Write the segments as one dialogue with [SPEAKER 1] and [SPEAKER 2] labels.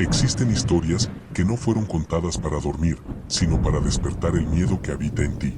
[SPEAKER 1] Existen historias que no fueron contadas para dormir, sino para despertar el miedo que habita en ti.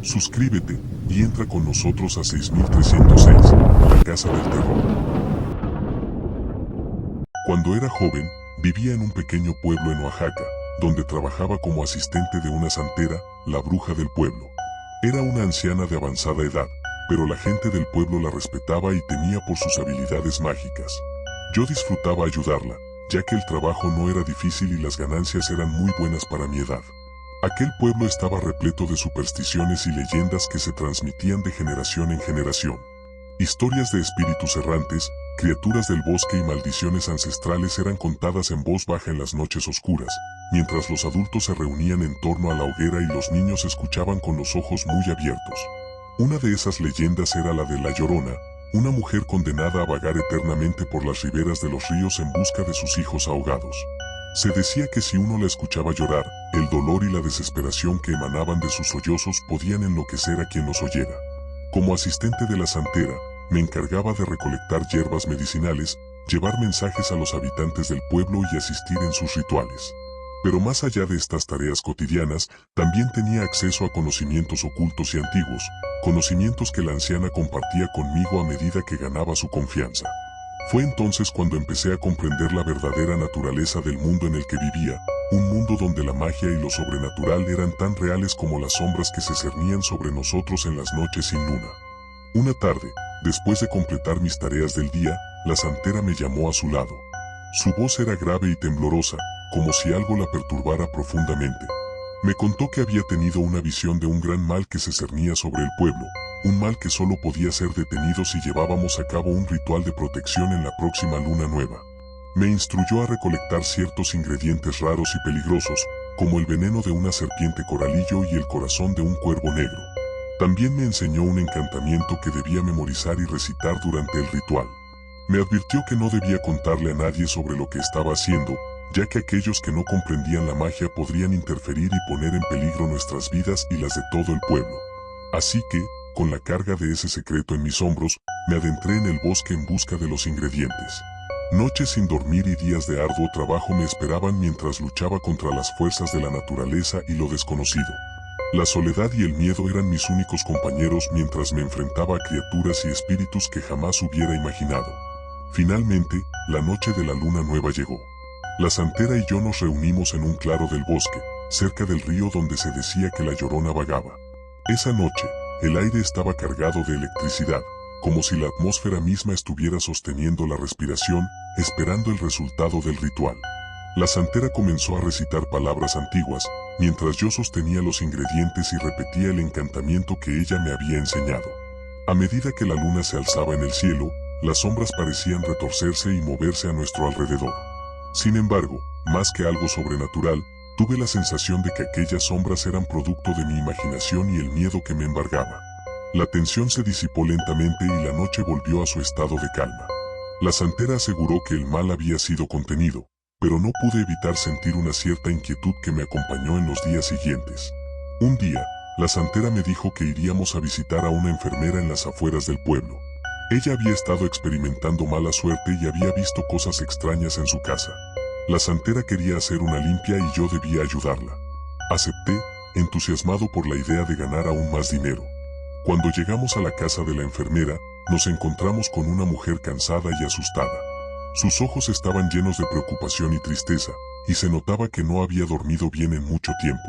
[SPEAKER 1] Suscríbete y entra con nosotros a 6306, la Casa del Terror. Cuando era joven, vivía en un pequeño pueblo en Oaxaca, donde trabajaba como asistente de una santera, la bruja del pueblo. Era una anciana de avanzada edad, pero la gente del pueblo la respetaba y temía por sus habilidades mágicas. Yo disfrutaba ayudarla, ya que el trabajo no era difícil y las ganancias eran muy buenas para mi edad. Aquel pueblo estaba repleto de supersticiones y leyendas que se transmitían de generación en generación. Historias de espíritus errantes, criaturas del bosque y maldiciones ancestrales eran contadas en voz baja en las noches oscuras, mientras los adultos se reunían en torno a la hoguera y los niños escuchaban con los ojos muy abiertos. Una de esas leyendas era la de La Llorona, una mujer condenada a vagar eternamente por las riberas de los ríos en busca de sus hijos ahogados. Se decía que si uno la escuchaba llorar, el dolor y la desesperación que emanaban de sus sollozos podían enloquecer a quien los oyera. Como asistente de la santera, me encargaba de recolectar hierbas medicinales, llevar mensajes a los habitantes del pueblo y asistir en sus rituales. Pero más allá de estas tareas cotidianas, también tenía acceso a conocimientos ocultos y antiguos, conocimientos que la anciana compartía conmigo a medida que ganaba su confianza. Fue entonces cuando empecé a comprender la verdadera naturaleza del mundo en el que vivía, un mundo donde la magia y lo sobrenatural eran tan reales como las sombras que se cernían sobre nosotros en las noches sin luna. Una tarde, después de completar mis tareas del día, la santera me llamó a su lado. Su voz era grave y temblorosa, como si algo la perturbara profundamente. Me contó que había tenido una visión de un gran mal que se cernía sobre el pueblo, un mal que solo podía ser detenido si llevábamos a cabo un ritual de protección en la próxima luna nueva. Me instruyó a recolectar ciertos ingredientes raros y peligrosos, como el veneno de una serpiente coralillo y el corazón de un cuervo negro. También me enseñó un encantamiento que debía memorizar y recitar durante el ritual. Me advirtió que no debía contarle a nadie sobre lo que estaba haciendo, ya que aquellos que no comprendían la magia podrían interferir y poner en peligro nuestras vidas y las de todo el pueblo. Así que, con la carga de ese secreto en mis hombros, me adentré en el bosque en busca de los ingredientes. Noches sin dormir y días de arduo trabajo me esperaban mientras luchaba contra las fuerzas de la naturaleza y lo desconocido. La soledad y el miedo eran mis únicos compañeros mientras me enfrentaba a criaturas y espíritus que jamás hubiera imaginado. Finalmente, la noche de la luna nueva llegó. La santera y yo nos reunimos en un claro del bosque, cerca del río donde se decía que la Llorona vagaba. Esa noche, el aire estaba cargado de electricidad, como si la atmósfera misma estuviera sosteniendo la respiración, esperando el resultado del ritual. La santera comenzó a recitar palabras antiguas, mientras yo sostenía los ingredientes y repetía el encantamiento que ella me había enseñado. A medida que la luna se alzaba en el cielo, las sombras parecían retorcerse y moverse a nuestro alrededor. Sin embargo, más que algo sobrenatural, tuve la sensación de que aquellas sombras eran producto de mi imaginación y el miedo que me embargaba. La tensión se disipó lentamente y la noche volvió a su estado de calma. La santera aseguró que el mal había sido contenido, pero no pude evitar sentir una cierta inquietud que me acompañó en los días siguientes. Un día, la santera me dijo que iríamos a visitar a una enfermera en las afueras del pueblo. Ella había estado experimentando mala suerte y había visto cosas extrañas en su casa. La santera quería hacer una limpia y yo debía ayudarla. Acepté, entusiasmado por la idea de ganar aún más dinero. Cuando llegamos a la casa de la enfermera, nos encontramos con una mujer cansada y asustada. Sus ojos estaban llenos de preocupación y tristeza, y se notaba que no había dormido bien en mucho tiempo.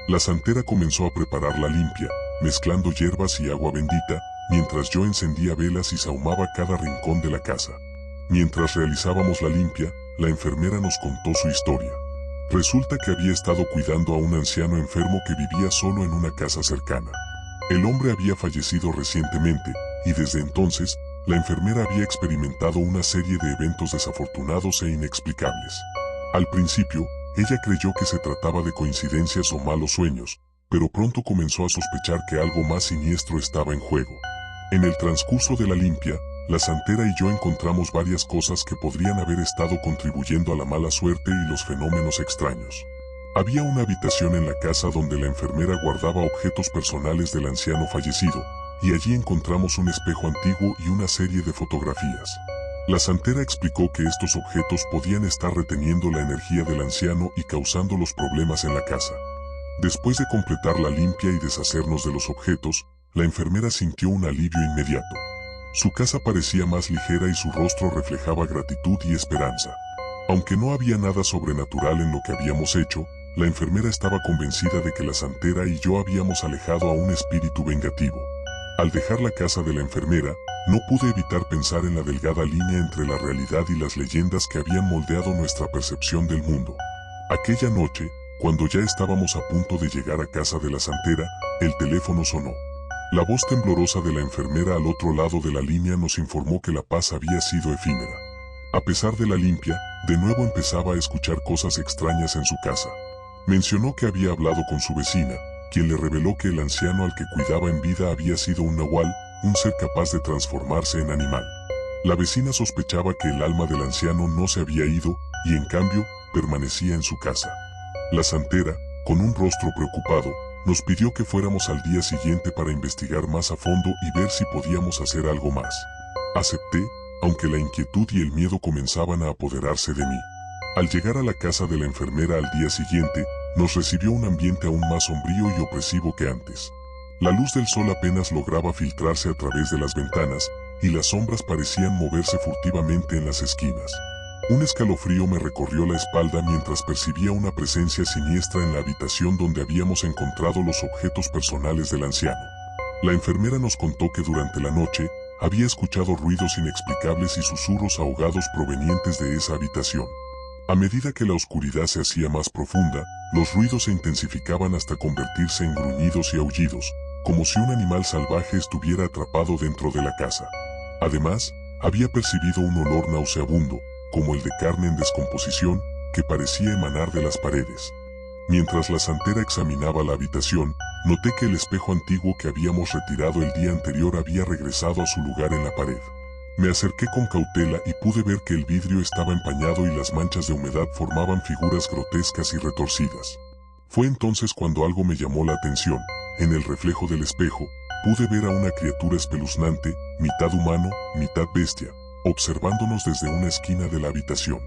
[SPEAKER 1] La santera comenzó a preparar la limpia, mezclando hierbas y agua bendita, mientras yo encendía velas y sahumaba cada rincón de la casa. Mientras realizábamos la limpia, la enfermera nos contó su historia. Resulta que había estado cuidando a un anciano enfermo que vivía solo en una casa cercana. El hombre había fallecido recientemente, y desde entonces, la enfermera había experimentado una serie de eventos desafortunados e inexplicables. Al principio, ella creyó que se trataba de coincidencias o malos sueños, pero pronto comenzó a sospechar que algo más siniestro estaba en juego. En el transcurso de la limpia, la santera y yo encontramos varias cosas que podrían haber estado contribuyendo a la mala suerte y los fenómenos extraños. Había una habitación en la casa donde la enfermera guardaba objetos personales del anciano fallecido, y allí encontramos un espejo antiguo y una serie de fotografías. La santera explicó que estos objetos podían estar reteniendo la energía del anciano y causando los problemas en la casa. Después de completar la limpia y deshacernos de los objetos, la enfermera sintió un alivio inmediato. Su casa parecía más ligera y su rostro reflejaba gratitud y esperanza. Aunque no había nada sobrenatural en lo que habíamos hecho, la enfermera estaba convencida de que la santera y yo habíamos alejado a un espíritu vengativo. Al dejar la casa de la enfermera, no pude evitar pensar en la delgada línea entre la realidad y las leyendas que habían moldeado nuestra percepción del mundo. Aquella noche, cuando ya estábamos a punto de llegar a casa de la santera, el teléfono sonó. La voz temblorosa de la enfermera al otro lado de la línea nos informó que la paz había sido efímera. A pesar de la limpia, de nuevo empezaba a escuchar cosas extrañas en su casa. Mencionó que había hablado con su vecina, quien le reveló que el anciano al que cuidaba en vida había sido un nahual, un ser capaz de transformarse en animal. La vecina sospechaba que el alma del anciano no se había ido, y en cambio, permanecía en su casa. La santera, con un rostro preocupado, nos pidió que fuéramos al día siguiente para investigar más a fondo y ver si podíamos hacer algo más. Acepté, aunque la inquietud y el miedo comenzaban a apoderarse de mí. Al llegar a la casa de la enfermera al día siguiente, nos recibió un ambiente aún más sombrío y opresivo que antes. La luz del sol apenas lograba filtrarse a través de las ventanas, y las sombras parecían moverse furtivamente en las esquinas. Un escalofrío me recorrió la espalda mientras percibía una presencia siniestra en la habitación donde habíamos encontrado los objetos personales del anciano. La enfermera nos contó que durante la noche, había escuchado ruidos inexplicables y susurros ahogados provenientes de esa habitación. A medida que la oscuridad se hacía más profunda, los ruidos se intensificaban hasta convertirse en gruñidos y aullidos, como si un animal salvaje estuviera atrapado dentro de la casa. Además, había percibido un olor nauseabundo, como el de carne en descomposición, que parecía emanar de las paredes. Mientras la santera examinaba la habitación, noté que el espejo antiguo que habíamos retirado el día anterior había regresado a su lugar en la pared. Me acerqué con cautela y pude ver que el vidrio estaba empañado y las manchas de humedad formaban figuras grotescas y retorcidas. Fue entonces cuando algo me llamó la atención. En el reflejo del espejo, pude ver a una criatura espeluznante, mitad humano, mitad bestia, observándonos desde una esquina de la habitación.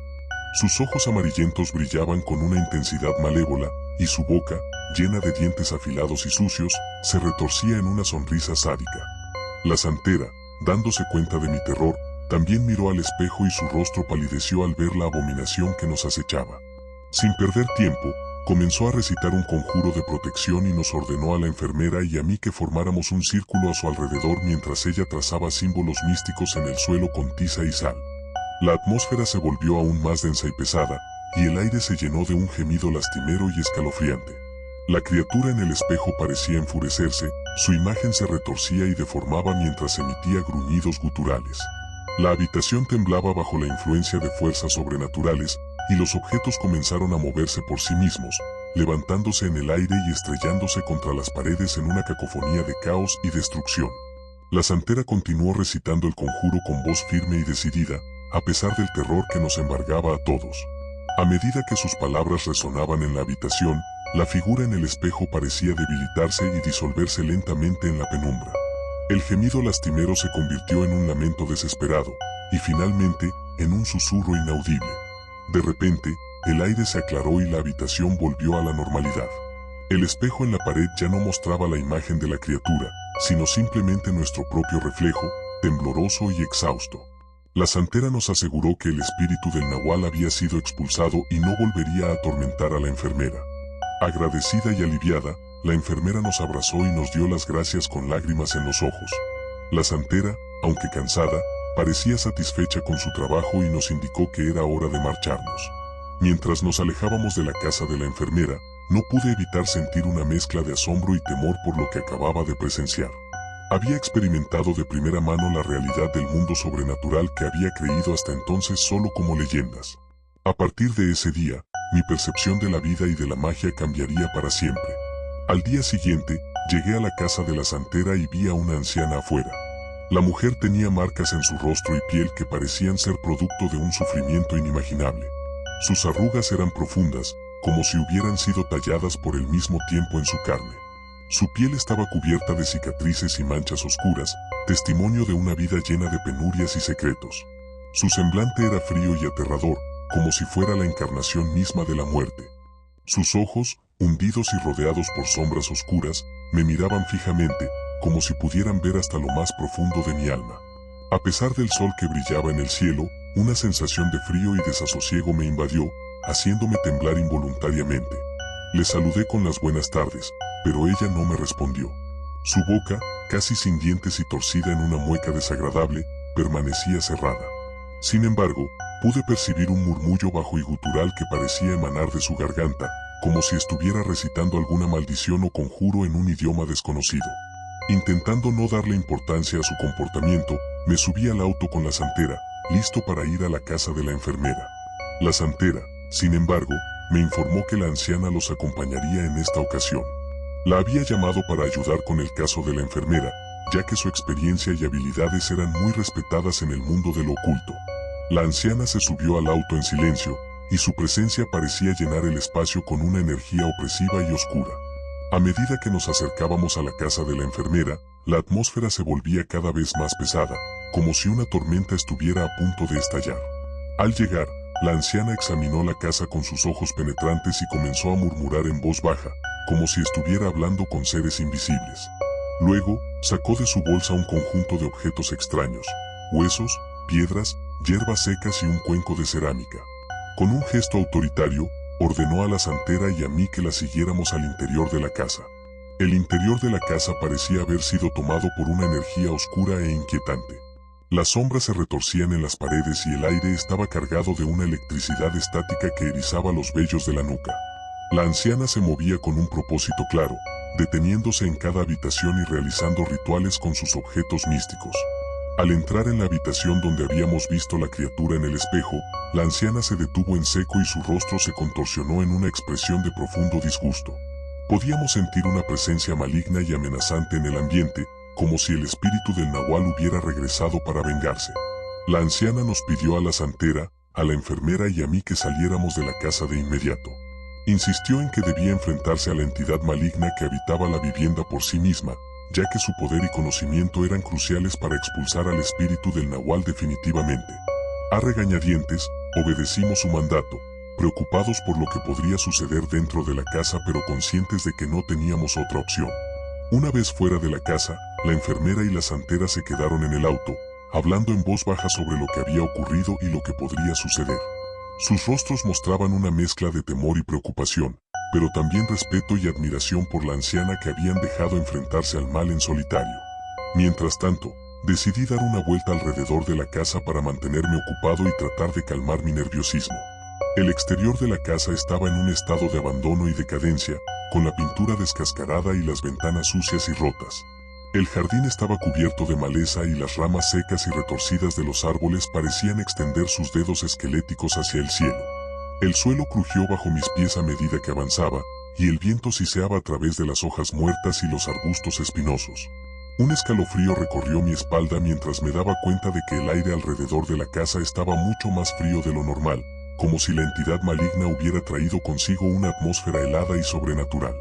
[SPEAKER 1] Sus ojos amarillentos brillaban con una intensidad malévola, y su boca, llena de dientes afilados y sucios, se retorcía en una sonrisa sádica. La santera, dándose cuenta de mi terror, también miró al espejo y su rostro palideció al ver la abominación que nos acechaba. Sin perder tiempo, comenzó a recitar un conjuro de protección y nos ordenó a la enfermera y a mí que formáramos un círculo a su alrededor mientras ella trazaba símbolos místicos en el suelo con tiza y sal. La atmósfera se volvió aún más densa y pesada, y el aire se llenó de un gemido lastimero y escalofriante. La criatura en el espejo parecía enfurecerse, su imagen se retorcía y deformaba mientras emitía gruñidos guturales. La habitación temblaba bajo la influencia de fuerzas sobrenaturales, y los objetos comenzaron a moverse por sí mismos, levantándose en el aire y estrellándose contra las paredes en una cacofonía de caos y destrucción. La santera continuó recitando el conjuro con voz firme y decidida, a pesar del terror que nos embargaba a todos. A medida que sus palabras resonaban en la habitación, la figura en el espejo parecía debilitarse y disolverse lentamente en la penumbra. El gemido lastimero se convirtió en un lamento desesperado, y finalmente, en un susurro inaudible. De repente, el aire se aclaró y la habitación volvió a la normalidad. El espejo en la pared ya no mostraba la imagen de la criatura, sino simplemente nuestro propio reflejo, tembloroso y exhausto. La santera nos aseguró que el espíritu del nahual había sido expulsado y no volvería a atormentar a la enfermera. Agradecida y aliviada, la enfermera nos abrazó y nos dio las gracias con lágrimas en los ojos. La santera, aunque cansada, parecía satisfecha con su trabajo y nos indicó que era hora de marcharnos. Mientras nos alejábamos de la casa de la enfermera, no pude evitar sentir una mezcla de asombro y temor por lo que acababa de presenciar. Había experimentado de primera mano la realidad del mundo sobrenatural que había creído hasta entonces solo como leyendas. A partir de ese día, mi percepción de la vida y de la magia cambiaría para siempre. Al día siguiente, llegué a la casa de la santera y vi a una anciana afuera. La mujer tenía marcas en su rostro y piel que parecían ser producto de un sufrimiento inimaginable. Sus arrugas eran profundas, como si hubieran sido talladas por el mismo tiempo en su carne. Su piel estaba cubierta de cicatrices y manchas oscuras, testimonio de una vida llena de penurias y secretos. Su semblante era frío y aterrador, como si fuera la encarnación misma de la muerte. Sus ojos, hundidos y rodeados por sombras oscuras, me miraban fijamente, como si pudieran ver hasta lo más profundo de mi alma. A pesar del sol que brillaba en el cielo, una sensación de frío y desasosiego me invadió, haciéndome temblar involuntariamente. Le saludé con las buenas tardes, pero ella no me respondió. Su boca, casi sin dientes y torcida en una mueca desagradable, permanecía cerrada. Sin embargo, pude percibir un murmullo bajo y gutural que parecía emanar de su garganta, como si estuviera recitando alguna maldición o conjuro en un idioma desconocido. Intentando no darle importancia a su comportamiento, me subí al auto con la santera, listo para ir a la casa de la enfermera. La santera, sin embargo, me informó que la anciana los acompañaría en esta ocasión. La había llamado para ayudar con el caso de la enfermera, ya que su experiencia y habilidades eran muy respetadas en el mundo de lo oculto. La anciana se subió al auto en silencio, y su presencia parecía llenar el espacio con una energía opresiva y oscura. A medida que nos acercábamos a la casa de la enfermera, la atmósfera se volvía cada vez más pesada, como si una tormenta estuviera a punto de estallar. Al llegar, la anciana examinó la casa con sus ojos penetrantes y comenzó a murmurar en voz baja, como si estuviera hablando con seres invisibles. Luego, sacó de su bolsa un conjunto de objetos extraños: huesos, piedras, hierbas secas y un cuenco de cerámica. Con un gesto autoritario, ordenó a la santera y a mí que la siguiéramos al interior de la casa. El interior de la casa parecía haber sido tomado por una energía oscura e inquietante. Las sombras se retorcían en las paredes y el aire estaba cargado de una electricidad estática que erizaba los vellos de la nuca. La anciana se movía con un propósito claro, deteniéndose en cada habitación y realizando rituales con sus objetos místicos. Al entrar en la habitación donde habíamos visto la criatura en el espejo, la anciana se detuvo en seco y su rostro se contorsionó en una expresión de profundo disgusto. Podíamos sentir una presencia maligna y amenazante en el ambiente, como si el espíritu del nahual hubiera regresado para vengarse. La anciana nos pidió a la santera, a la enfermera y a mí que saliéramos de la casa de inmediato. Insistió en que debía enfrentarse a la entidad maligna que habitaba la vivienda por sí misma, ya que su poder y conocimiento eran cruciales para expulsar al espíritu del nahual definitivamente. A regañadientes, obedecimos su mandato, preocupados por lo que podría suceder dentro de la casa pero conscientes de que no teníamos otra opción. Una vez fuera de la casa, la enfermera y la santera se quedaron en el auto, hablando en voz baja sobre lo que había ocurrido y lo que podría suceder. Sus rostros mostraban una mezcla de temor y preocupación, pero también respeto y admiración por la anciana que habían dejado enfrentarse al mal en solitario. Mientras tanto, decidí dar una vuelta alrededor de la casa para mantenerme ocupado y tratar de calmar mi nerviosismo. El exterior de la casa estaba en un estado de abandono y decadencia, con la pintura descascarada y las ventanas sucias y rotas. El jardín estaba cubierto de maleza y las ramas secas y retorcidas de los árboles parecían extender sus dedos esqueléticos hacia el cielo. El suelo crujió bajo mis pies a medida que avanzaba, y el viento siseaba a través de las hojas muertas y los arbustos espinosos. Un escalofrío recorrió mi espalda mientras me daba cuenta de que el aire alrededor de la casa estaba mucho más frío de lo normal, como si la entidad maligna hubiera traído consigo una atmósfera helada y sobrenatural.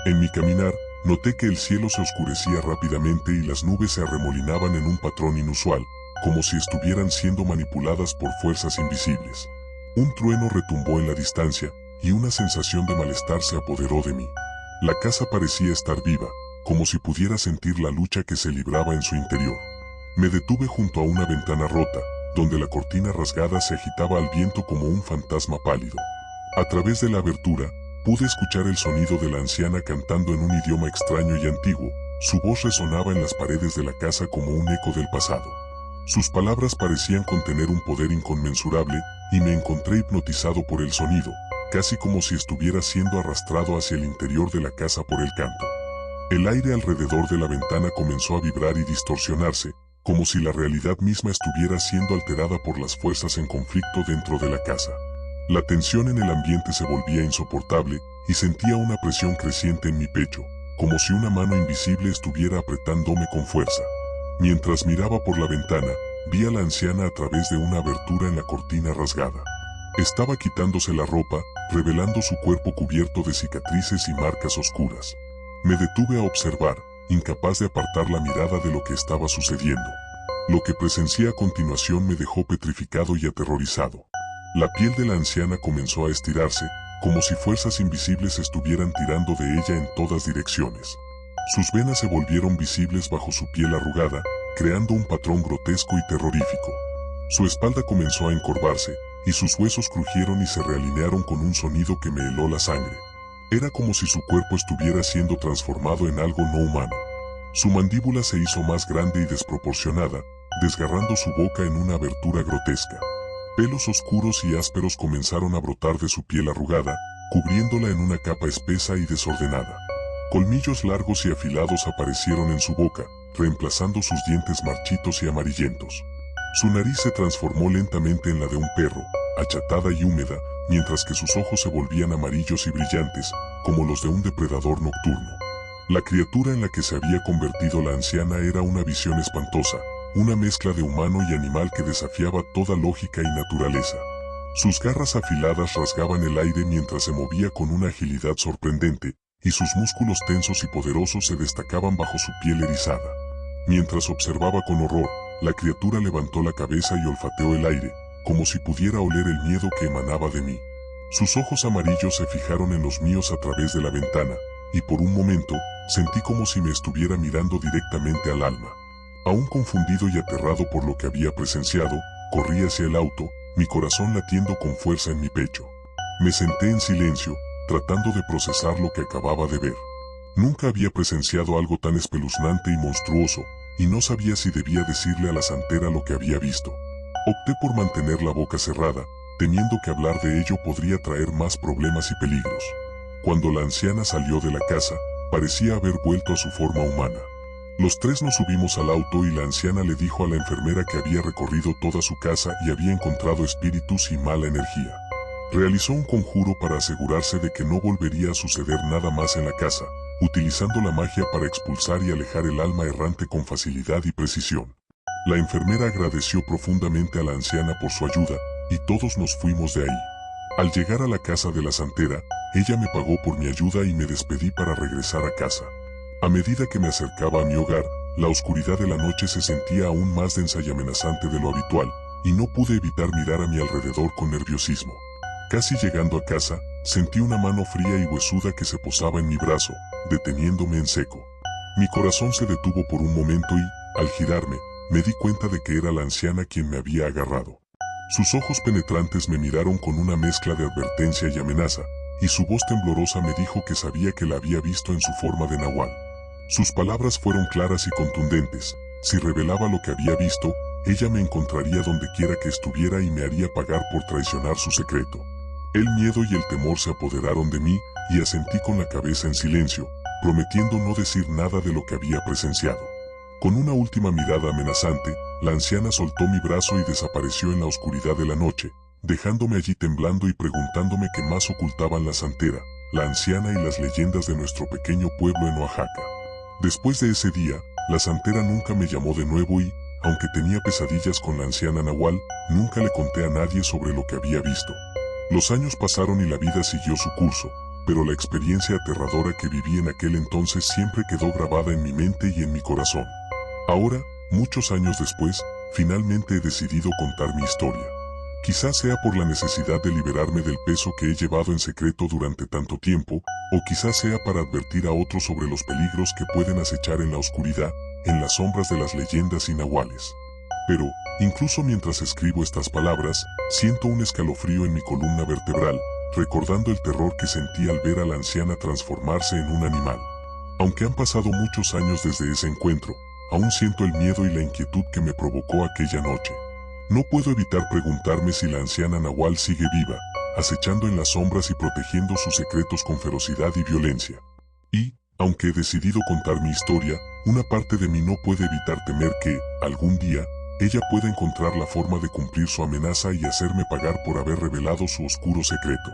[SPEAKER 1] En mi caminar, noté que el cielo se oscurecía rápidamente y las nubes se arremolinaban en un patrón inusual, como si estuvieran siendo manipuladas por fuerzas invisibles. Un trueno retumbó en la distancia, y una sensación de malestar se apoderó de mí. La casa parecía estar viva, como si pudiera sentir la lucha que se libraba en su interior. Me detuve junto a una ventana rota, donde la cortina rasgada se agitaba al viento como un fantasma pálido. A través de la abertura, pude escuchar el sonido de la anciana cantando en un idioma extraño y antiguo. Su voz resonaba en las paredes de la casa como un eco del pasado. Sus palabras parecían contener un poder inconmensurable, y me encontré hipnotizado por el sonido, casi como si estuviera siendo arrastrado hacia el interior de la casa por el canto. El aire alrededor de la ventana comenzó a vibrar y distorsionarse, como si la realidad misma estuviera siendo alterada por las fuerzas en conflicto dentro de la casa. La tensión en el ambiente se volvía insoportable, y sentía una presión creciente en mi pecho, como si una mano invisible estuviera apretándome con fuerza. Mientras miraba por la ventana, vi a la anciana a través de una abertura en la cortina rasgada. Estaba quitándose la ropa, revelando su cuerpo cubierto de cicatrices y marcas oscuras. Me detuve a observar, incapaz de apartar la mirada de lo que estaba sucediendo. Lo que presencié a continuación me dejó petrificado y aterrorizado. La piel de la anciana comenzó a estirarse, como si fuerzas invisibles estuvieran tirando de ella en todas direcciones. Sus venas se volvieron visibles bajo su piel arrugada, creando un patrón grotesco y terrorífico. Su espalda comenzó a encorvarse, y sus huesos crujieron y se realinearon con un sonido que me heló la sangre. Era como si su cuerpo estuviera siendo transformado en algo no humano. Su mandíbula se hizo más grande y desproporcionada, desgarrando su boca en una abertura grotesca. Pelos oscuros y ásperos comenzaron a brotar de su piel arrugada, cubriéndola en una capa espesa y desordenada. Colmillos largos y afilados aparecieron en su boca, reemplazando sus dientes marchitos y amarillentos. Su nariz se transformó lentamente en la de un perro, achatada y húmeda, mientras que sus ojos se volvían amarillos y brillantes, como los de un depredador nocturno. La criatura en la que se había convertido la anciana era una visión espantosa, una mezcla de humano y animal que desafiaba toda lógica y naturaleza. Sus garras afiladas rasgaban el aire mientras se movía con una agilidad sorprendente, y sus músculos tensos y poderosos se destacaban bajo su piel erizada. Mientras observaba con horror, la criatura levantó la cabeza y olfateó el aire, como si pudiera oler el miedo que emanaba de mí. Sus ojos amarillos se fijaron en los míos a través de la ventana, y por un momento, sentí como si me estuviera mirando directamente al alma. Aún confundido y aterrado por lo que había presenciado, corrí hacia el auto, mi corazón latiendo con fuerza en mi pecho. Me senté en silencio, tratando de procesar lo que acababa de ver. Nunca había presenciado algo tan espeluznante y monstruoso, y no sabía si debía decirle a la santera lo que había visto. Opté por mantener la boca cerrada, temiendo que hablar de ello podría traer más problemas y peligros. Cuando la anciana salió de la casa, parecía haber vuelto a su forma humana. Los tres nos subimos al auto y la anciana le dijo a la enfermera que había recorrido toda su casa y había encontrado espíritus y mala energía. Realizó un conjuro para asegurarse de que no volvería a suceder nada más en la casa, utilizando la magia para expulsar y alejar el alma errante con facilidad y precisión. La enfermera agradeció profundamente a la anciana por su ayuda, y todos nos fuimos de ahí. Al llegar a la casa de la santera, ella me pagó por mi ayuda y me despedí para regresar a casa. A medida que me acercaba a mi hogar, la oscuridad de la noche se sentía aún más densa y amenazante de lo habitual, y no pude evitar mirar a mi alrededor con nerviosismo. Casi llegando a casa, sentí una mano fría y huesuda que se posaba en mi brazo, deteniéndome en seco. Mi corazón se detuvo por un momento y, al girarme, me di cuenta de que era la anciana quien me había agarrado. Sus ojos penetrantes me miraron con una mezcla de advertencia y amenaza, y su voz temblorosa me dijo que sabía que la había visto en su forma de nahual. Sus palabras fueron claras y contundentes. Si revelaba lo que había visto, ella me encontraría donde quiera que estuviera y me haría pagar por traicionar su secreto. El miedo y el temor se apoderaron de mí, y asentí con la cabeza en silencio, prometiendo no decir nada de lo que había presenciado. Con una última mirada amenazante, la anciana soltó mi brazo y desapareció en la oscuridad de la noche, dejándome allí temblando y preguntándome qué más ocultaban la santera, la anciana y las leyendas de nuestro pequeño pueblo en Oaxaca. Después de ese día, la santera nunca me llamó de nuevo y, aunque tenía pesadillas con la anciana nahual, nunca le conté a nadie sobre lo que había visto. Los años pasaron y la vida siguió su curso, pero la experiencia aterradora que viví en aquel entonces siempre quedó grabada en mi mente y en mi corazón. Ahora, muchos años después, finalmente he decidido contar mi historia. Quizás sea por la necesidad de liberarme del peso que he llevado en secreto durante tanto tiempo, o quizás sea para advertir a otros sobre los peligros que pueden acechar en la oscuridad, en las sombras de las leyendas y nahuales. Pero, incluso mientras escribo estas palabras, siento un escalofrío en mi columna vertebral, recordando el terror que sentí al ver a la anciana transformarse en un animal. Aunque han pasado muchos años desde ese encuentro, aún siento el miedo y la inquietud que me provocó aquella noche. No puedo evitar preguntarme si la anciana nahual sigue viva, acechando en las sombras y protegiendo sus secretos con ferocidad y violencia. Y, aunque he decidido contar mi historia, una parte de mí no puede evitar temer que, algún día, ella pueda encontrar la forma de cumplir su amenaza y hacerme pagar por haber revelado su oscuro secreto.